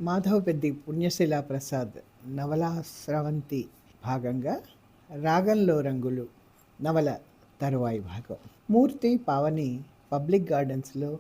మాధవపెద్ది పుణ్యశీలా ప్రసాద్ నవలా స్రవంతి భాగంగా రాగంలో రంగులు నవల తరువాయి భాగం. మూర్తి పావని పబ్లిక్ గార్డెన్స్లో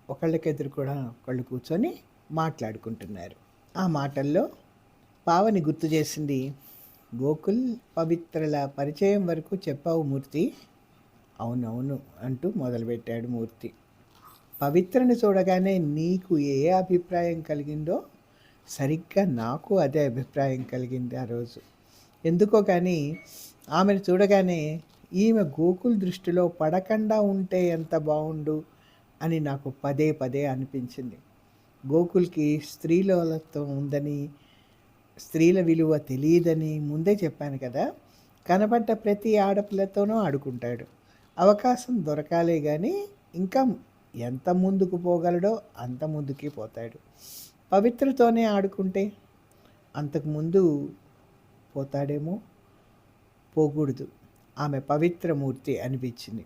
ఒకళ్ళకెదురు కూడా ఒకళ్ళు కూర్చొని మాట్లాడుకుంటున్నారు. ఆ మాటల్లో పావని గుర్తు చేసింది, గోకుల్ పవిత్రల పరిచయం వరకు చెప్పావు మూర్తి. అవునవును అంటూ మొదలుపెట్టాడు మూర్తి. పవిత్రను చూడగానే నీకు ఏ అభిప్రాయం కలిగిందో సరిగ్గా నాకు అదే అభిప్రాయం కలిగింది ఆ రోజు. ఎందుకో కానీ ఆమెను చూడగానే ఈమె గోకుల్ దృష్టిలో పడకుండా ఉంటే ఎంత బాగుండు అని నాకు పదే పదే అనిపించింది. గోకుల్కి స్త్రీలోలత్వం ఉందని, స్త్రీల విలువ తెలియదని ముందే చెప్పాను కదా. కనబడ్డ ప్రతి ఆడపిల్లతోనూ ఆడుకుంటాడు. అవకాశం దొరకాలే కానీ ఇంకా ఎంత ముందుకు పోగలడో అంత ముందుకి పోతాడు. పవిత్రతోనే ఆడుకుంటే అంతకుముందు పోతాడేమో. పోకూడదు. ఆమె పవిత్రమూర్తి అనిపించింది.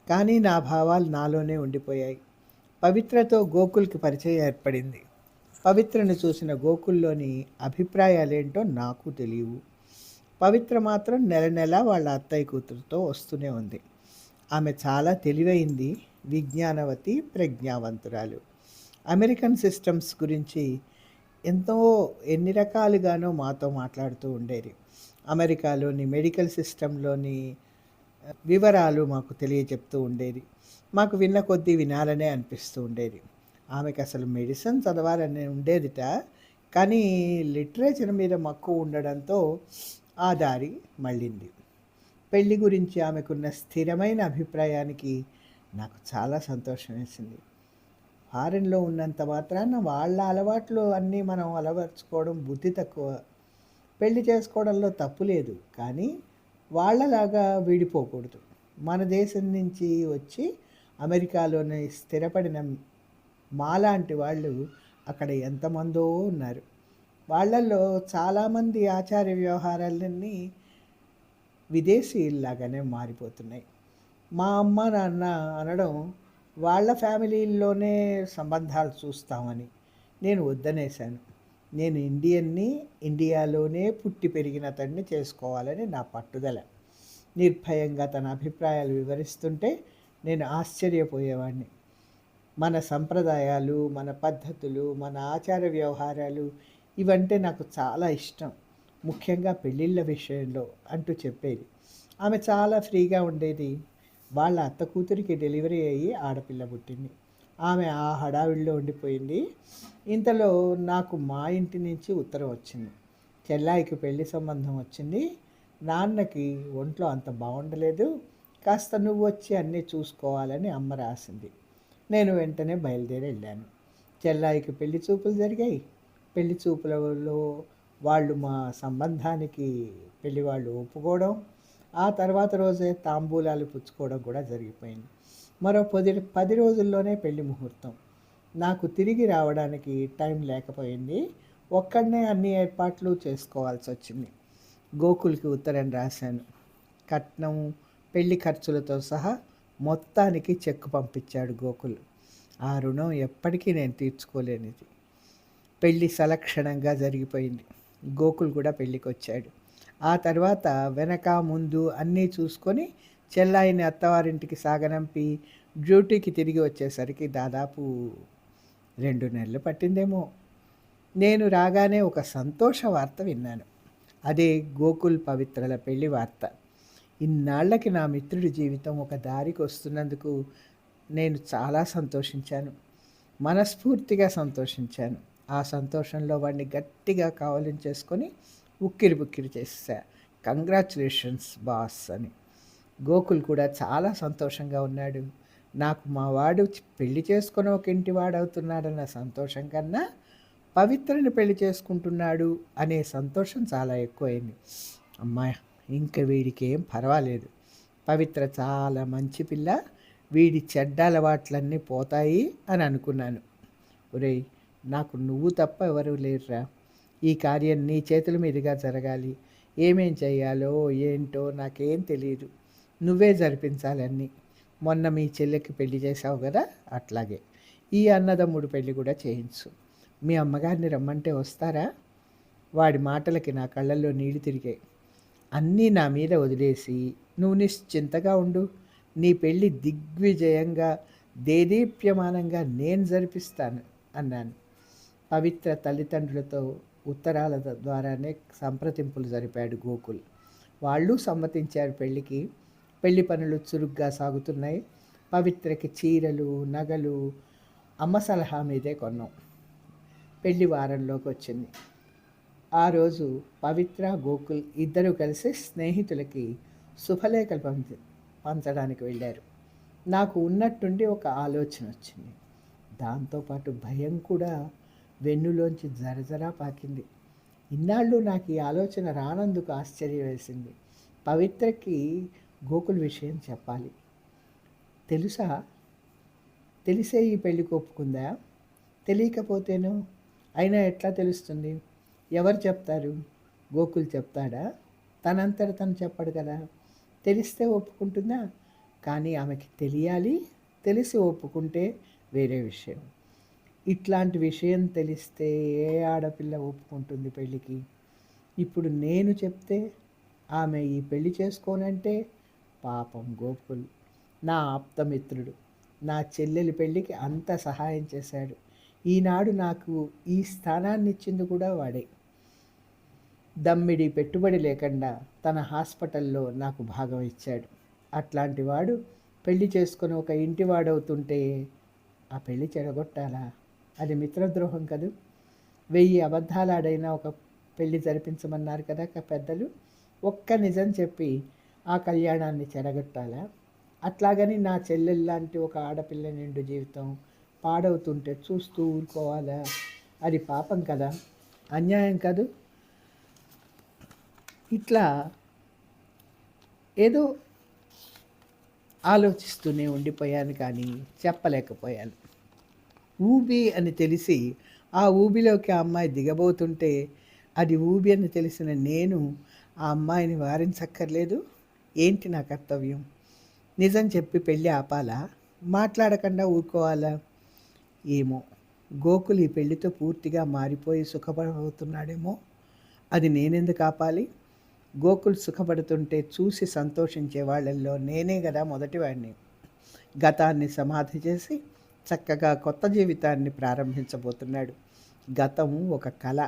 కానీ నా భావాలు నాలోనే ఉండిపోయాయి. పవిత్రతో గోకుల్కి పరిచయం ఏర్పడింది. పవిత్రను చూసిన గోకుల్లోని అభిప్రాయాలేంటో నాకు తెలియవు. పవిత్ర మాత్రం నెల నెల వాళ్ళ అత్తయ్య కూతురుతో వస్తూనే ఉంది. ఆమె చాలా తెలివైంది, విజ్ఞానవతి, ప్రజ్ఞావంతురాలు. అమెరికన్ సిస్టమ్స్ గురించి ఎన్ని రకాలుగానో మాతో మాట్లాడుతూ ఉండేది. అమెరికాలోని మెడికల్ సిస్టంలోని వివరాలు మాకు తెలియచెప్తూ ఉండేది. మాకు విన్న కొద్దీ వినాలనే అనిపిస్తూ ఉండేది. ఆమెకు అసలు మెడిసిన్ చదవాలని ఉండేదిట, కానీ లిటరేచర్ మీద మక్కువ ఉండడంతో ఆ దారి మళ్ళింది. పెళ్లి గురించి ఆమెకున్న స్థిరమైన అభిప్రాయానికి నాకు చాలా సంతోషం వేసింది. ఫారెన్లో ఉన్నంత మాత్రాన వాళ్ళ అలవాట్లు అన్నీ మనం అలవర్చుకోవడం బుద్ధి తక్కువ. పెళ్లి చేసుకోవడంలో తప్పు లేదు, కానీ వాళ్ళలాగా విడిపోకూడదు. మన దేశం నుంచి వచ్చి అమెరికాలోనే స్థిరపడిన మాలాంటి వాళ్ళు అక్కడ ఎంతమందో ఉన్నారు. వాళ్ళల్లో చాలామంది ఆచార వ్యవహారాలన్నీ విదేశీయుల్లాగానే మారిపోతున్నాయి. మా అమ్మ నాన్న అనడం వాళ్ళ ఫ్యామిలీల్లోనే సంబంధాలు చూస్తామని. నేను వద్దనేశాను. నేను ఇండియన్ని, ఇండియాలోనే పుట్టి పెరిగిన అతడిని చేసుకోవాలని నా పట్టుదల. నిర్భయంగా తన అభిప్రాయాలు వివరిస్తుంటే నేను ఆశ్చర్యపోయేవాడిని. మన సంప్రదాయాలు, మన పద్ధతులు, మన ఆచార వ్యవహారాలు ఇవంటే నాకు చాలా ఇష్టం, ముఖ్యంగా పెళ్ళిళ్ళ విషయంలో అంటూ చెప్పేది. ఆమె చాలా ఫ్రీగా ఉండేది. వాళ్ళ అత్త కూతురికి డెలివరీ అయ్యి ఆడపిల్ల పుట్టింది. ఆమె ఆ హడావిడిలో ఉండిపోయింది. ఇంతలో నాకు మా ఇంటి నుంచి ఉత్తరం వచ్చింది. చెల్లాయికి పెళ్లి సంబంధం వచ్చింది. నాన్నకి ఒంట్లో అంత బాగుండలేదు, కాస్త నువ్వు వచ్చి అన్నీ చూసుకోవాలని అమ్మ రాసింది. నేను వెంటనే బయలుదేరి వెళ్ళాను. చెల్లాయికి పెళ్లి చూపులు జరిగాయి. పెళ్లి చూపులలో వాళ్ళు మా సంబంధానికి పెళ్లి వాళ్ళు ఒప్పుకోవడం, ఆ తర్వాత రోజే తాంబూలాలు పుచ్చుకోవడం కూడా జరిగిపోయింది. మరో 10 రోజుల్లోనే పెళ్లి ముహూర్తం. నాకు తిరిగి రావడానికి టైం లేకపోయింది. ఒక్కడనే అన్ని ఏర్పాట్లు చేసుకోవాల్సి వచ్చింది. గోకుల్కి ఉత్తరం రాశాను. కట్నం, పెళ్లి ఖర్చులతో సహా మొత్తానికి చెక్కు పంపించాడు గోకుల్. ఆ రుణం ఎప్పటికీ నేను తీర్చుకోలేనిది. పెళ్ళి సలక్షణంగా జరిగిపోయింది. గోకుల్ కూడా పెళ్ళికి వచ్చాడు. ఆ తర్వాత వెనక ముందు అన్నీ చూసుకొని చెల్లాయిని అత్తవారింటికి సాగనంపి డ్యూటీకి తిరిగి వచ్చేసరికి దాదాపు 2 నెలలు పట్టిందేమో. నేను రాగానే ఒక సంతోష వార్త విన్నాను. అదే గోకుల్ పవిత్రల పెళ్లి వార్త. ఇన్నాళ్లకి నా మిత్రుడి జీవితం ఒక దారికి వస్తున్నందుకు నేను చాలా సంతోషించాను. మనస్ఫూర్తిగా సంతోషించాను. ఆ సంతోషంలో వాడిని గట్టిగా కావలించేసుకొని ఉక్కిరి బుక్కిరి చేసా. కంగ్రాచులేషన్స్ బాస్ అని. గోకుల్ కూడా చాలా సంతోషంగా ఉన్నాడు. నాకు మా వాడు పెళ్లి చేసుకొని ఒక ఇంటి వాడవుతున్నాడన్న సంతోషం కన్నా పవిత్రని పెళ్లి చేసుకుంటున్నాడు అనే సంతోషం చాలా ఎక్కువైంది. అమ్మాయి, ఇంక వీడికి ఏం పర్వాలేదు. పవిత్ర చాలా మంచి పిల్ల, వీడి చెడ్డ అలవాట్లన్నీ పోతాయి అని అనుకున్నాను. ఒరేయ్, నాకు నువ్వు తప్ప ఎవరు లేరురా. ఈ కార్యం నీ చేతుల మీదుగా జరగాలి. ఏమేం చెయ్యాలో ఏంటో నాకేం తెలియదు. నువ్వే జరిపించాలన్నీ. మొన్న మీ చెల్లెకి పెళ్లి చేశావు కదా, అట్లాగే ఈ అన్నదమ్ముడు పెళ్లి కూడా చేయించు. మీ అమ్మగారిని రమ్మంటే వస్తారా? వాడి మాటలకి నా కళ్ళల్లో నీళ్లు తిరిగాయి. అన్నీ నా మీద వదిలేసి నువ్వు నిశ్చింతగా ఉండు. నీ పెళ్ళి దిగ్విజయంగా, దేదీప్యమానంగా నేను జరిపిస్తాను అన్నాను. పవిత్ర తల్లిదండ్రులతో ఉత్తరాల ద్వారానే సంప్రదింపులు జరిపాడు గోకుల్. వాళ్ళు సమ్మతించారు పెళ్ళికి. పెళ్లి పనులు చురుగ్గా సాగుతున్నాయి. పవిత్రకి చీరలు, నగలు అమ్మ సలహా మీదే కొన్నాం. పెళ్లి వారంలోకి వచ్చింది. ఆ రోజు పవిత్ర, గోకుల్ ఇద్దరూ కలిసి స్నేహితులకి శుభలేఖలు పంచడానికి వెళ్ళారు. నాకు ఉన్నట్టుండి ఒక ఆలోచన వచ్చింది. దాంతోపాటు భయం కూడా వెన్నులోంచి జరజరా పాకింది. ఇన్నాళ్ళు నాకు ఈ ఆలోచన రానందుకు ఆశ్చర్యం వేసింది. పవిత్రకి గోకుల్ విషయం చెప్పాలి. తెలుసా? తెలిసే ఈ పెళ్ళికి ఒప్పుకుందా? తెలియకపోతేనో? అయినా ఎట్లా తెలుస్తుంది? ఎవరు చెప్తారు? గోకుల్ చెప్తాడా? తనంతట తను చెప్పడు కదా. తెలిస్తే ఒప్పుకుంటుందా? కానీ ఆమెకి తెలియాలి. తెలిసి ఒప్పుకుంటే వేరే విషయం. ఇట్లాంటి విషయం తెలిస్తే ఏ ఆడపిల్ల ఒప్పుకుంటుంది పెళ్ళికి? ఇప్పుడు నేను చెప్తే ఆమె ఈ పెళ్లి చేసుకోనంటే పాపం గోకుల్ నా ఆప్తమిత్రుడు. నా చెల్లెలి పెళ్ళికి అంత సహాయం చేశాడు. ఈనాడు నాకు ఈ స్థానాన్ని ఇచ్చింది కూడా వాడే. దమ్మిడి పెట్టుబడి లేకుండా తన హాస్పిటల్లో నాకు భాగం ఇచ్చాడు. అట్లాంటి వాడు పెళ్లి చేసుకొని ఒక ఇంటి వాడవుతుంటే ఆ పెళ్లి చెడగొట్టాలా? అది మిత్రద్రోహం కదూ. 1000 అబద్ధాలాడైనా ఒక పెళ్లి జరిపించమన్నారు కదా పెద్దలు. ఒక్క నిజం చెప్పి ఆ కళ్యాణాన్ని చెడగొట్టాలా? అట్లాగని నా చెల్లెల్లాంటి ఒక ఆడపిల్ల నిండు జీవితం పాడవుతుంటే చూస్తూ ఊరుకోవాలా? అది పాపం కదా, అన్యాయం కాదు. ఇట్లా ఏదో ఆలోచిస్తూనే ఉండిపోయాను, కానీ చెప్పలేకపోయాను. ఊబి అని తెలిసి ఆ ఊబిలోకి ఆ అమ్మాయి దిగబోతుంటే అది ఊబి అని తెలిసిన నేను ఆ అమ్మాయిని వారించక్కర్లేదు. ఏంటి నా కర్తవ్యం? నిజం చెప్పి పెళ్ళి ఆపాలా? మాట్లాడకుండా ఊరుకోవాలా? ఏమో, గోకుల్ ఈ పెళ్లితో పూర్తిగా మారిపోయి సుఖపడబోతున్నాడేమో. అది నేనెందుకు ఆపాలి? గోకుల్ సుఖపడుతుంటే చూసి సంతోషించే వాళ్ళల్లో నేనే కదా మొదటివాడిని. గతాన్ని సమాధి చేసి చక్కగా కొత్త జీవితాన్ని ప్రారంభించబోతున్నాడు. గతం ఒక కళ,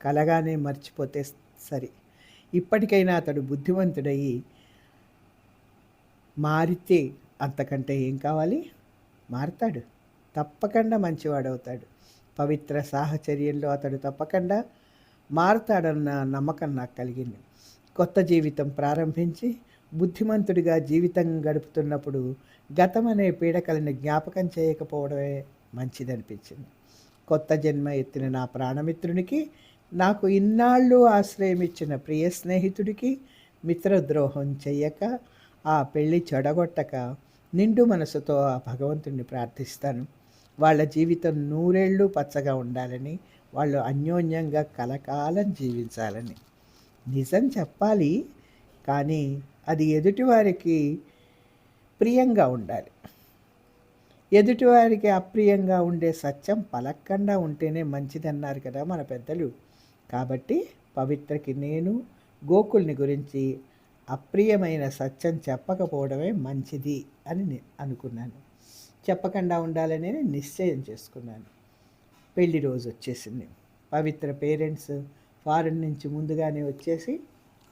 కలగానే మర్చిపోతే సరి. ఇప్పటికైనా అతడు బుద్ధిమంతుడయి మారితే అంతకంటే ఏం కావాలి? మారతాడు, తప్పకుండా మంచివాడవుతాడు. పవిత్ర సాహచర్యంలో అతడు తప్పకుండా మారతాడన్న నమ్మకం నాకు కలిగింది. కొత్త జీవితం ప్రారంభించి బుద్ధిమంతుడిగా జీవితం గడుపుతున్నప్పుడు గతం అనే పీడకలని జ్ఞాపకం చేయకపోవడమే మంచిదనిపించింది. కొత్త జన్మ ఎత్తిన నా ప్రాణమిత్రునికి, నాకు ఇన్నాళ్ళు ఆశ్రయం ఇచ్చిన ప్రియ స్నేహితుడికి మిత్రద్రోహం చెయ్యక, ఆ పెళ్ళి చెడగొట్టక నిండు మనసుతో ఆ భగవంతుడిని ప్రార్థిస్తాను. వాళ్ళ జీవితం 100 ఏళ్ళు పచ్చగా ఉండాలని, వాళ్ళు అన్యోన్యంగా కలకాలం జీవించాలని. నిజం చెప్పాలి, కానీ అది ఎదుటివారికి ప్రియంగా ఉండాలి. ఎదుటివారికి అప్రియంగా ఉండే సత్యం పలక్కండా ఉంటేనే మంచిదన్నారు కదా మన పెద్దలు. కాబట్టి పవిత్రకి నేను గోకుల్ని గురించి అప్రియమైన సత్యం చెప్పకపోవడమే మంచిది అని అనుకున్నాను. చెప్పకుండా ఉండాలని నిశ్చయం చేసుకున్నాను. పెళ్లి రోజు వచ్చేసింది. పవిత్ర పేరెంట్స్ ఫారెన్ నుంచి ముందుగానే వచ్చేసి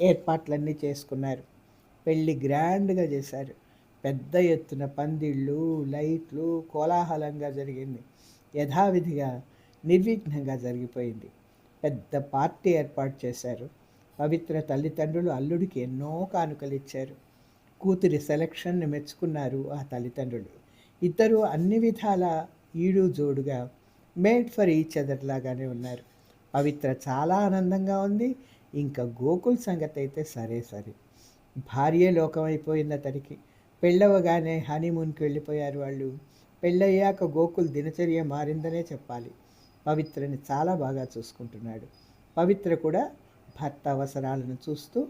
ఏర్పాట్లన్నీ చేసుకున్నారు. పెళ్ళి గ్రాండ్గా చేశారు. పెద్ద ఎత్తున పందిళ్ళు, లైట్లు, కోలాహలంగా జరిగింది. యథావిధిగా నిర్విఘ్నంగా జరిగిపోయింది. పెద్ద పార్టీ ఏర్పాటు చేశారు. పవిత్ర తల్లిదండ్రులు అల్లుడికి ఎన్నో కానుకలు ఇచ్చారు. కూతురి సెలక్షన్ని మెచ్చుకున్నారు ఆ తల్లిదండ్రులు. ఇద్దరూ అన్ని విధాల ఈడు జోడుగా మేడ్ ఫర్ ఈచ్ అదర్ లాగానే ఉన్నారు. పవిత్ర చాలా ఆనందంగా ఉంది. ఇంకా గోకుల్ సంగతి అయితే సరే సరే. భార్యే లోకమైపోయింది అతడికి. పెళ్ళవగానే హనీమూన్కి వెళ్ళిపోయారు వాళ్ళు. పెళ్ళయ్యాక గోకుల్ దినచర్య మారిందనే చెప్పాలి. పవిత్రని చాలా బాగా చూసుకుంటున్నాడు. పవిత్ర కూడా భర్త అవసరాలను చూస్తూ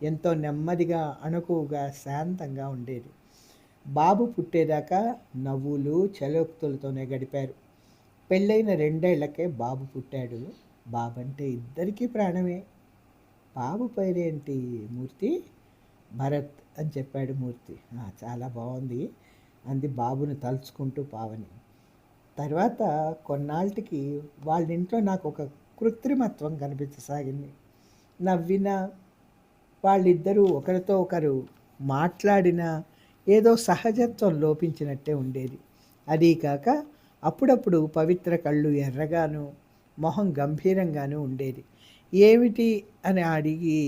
ఎంతో నెమ్మదిగా, అణకువగా, శాంతంగా ఉండేది. బాబు పుట్టేదాకా నవ్వులు, చలోక్తులతోనే గడిపారు. పెళ్ళైన 2 ఏళ్లకే బాబు పుట్టాడు. బాబంటే ఇద్దరికీ ప్రాణమే. బాబు పేరేంటి మూర్తి? భరత్ అని చెప్పాడు మూర్తి. చాలా బావుంది అంది బాబుని తలుచుకుంటూ పావని. తర్వాత కొన్నాళ్ళకి వాళ్ళింట్లో నాకొక కృత్రిమత్వం కనిపించసాగింది. నవ్వినా, వాళ్ళిద్దరూ ఒకరితో ఒకరు మాట్లాడినా ఏదో సహజత్వం లోపించినట్టే ఉండేది. అదీ కాక అప్పుడప్పుడు పవిత్ర కళ్ళు ఎర్రగాను, మొహం గంభీరంగాను ఉండేది. ఏమిటి అని అడిగి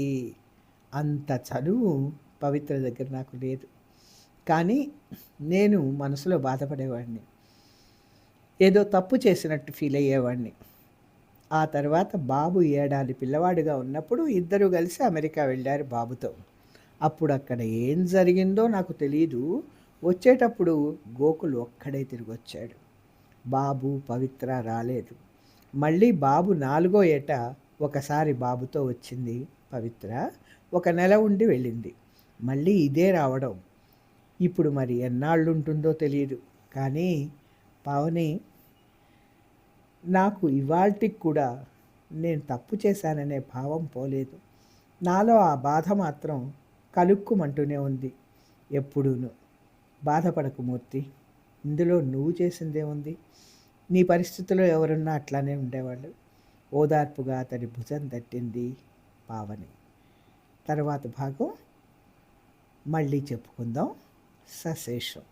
అంత చనువు పవిత్ర దగ్గర నాకు లేదు. కానీ నేను మనసులో బాధపడేవాడిని. ఏదో తప్పు చేసినట్టు ఫీల్ అయ్యేవాడిని. ఆ తర్వాత బాబు ఏడాది పిల్లవాడిగా ఉన్నప్పుడు ఇద్దరూ కలిసి అమెరికా వెళ్ళారు బాబుతో. అప్పుడు అక్కడ ఏం జరిగిందో నాకు తెలీదు. వచ్చేటప్పుడు గోకుల్ ఒక్కడే తిరిగొచ్చాడు. బాబు, పవిత్ర రాలేదు. మళ్ళీ బాబు 4గో ఏట ఒకసారి బాబుతో వచ్చింది పవిత్ర. 1 నెల ఉండి వెళ్ళింది. మళ్ళీ ఇదే రావడం. ఇప్పుడు మరి ఎన్నాళ్ళుంటుందో తెలీదు. కానీ పావని, నాకు ఇవాల్టికి కూడా నేను తప్పు చేశాననే భావం పోలేదు. నాలో ఆ బాధ మాత్రం కలుక్కుమంటూనే ఉంది ఎప్పుడూను. బాధపడకు మూర్తి, ఇందులో నువ్వు చేసిందేముంది? నీ పరిస్థితిలో ఎవరున్నా అట్లానే ఉండేవాళ్ళు. ఓదార్పుగా అతడి భుజం తట్టింది పావని. తర్వాత భాగం మళ్ళీ చెప్పుకుందాం. సశేషం.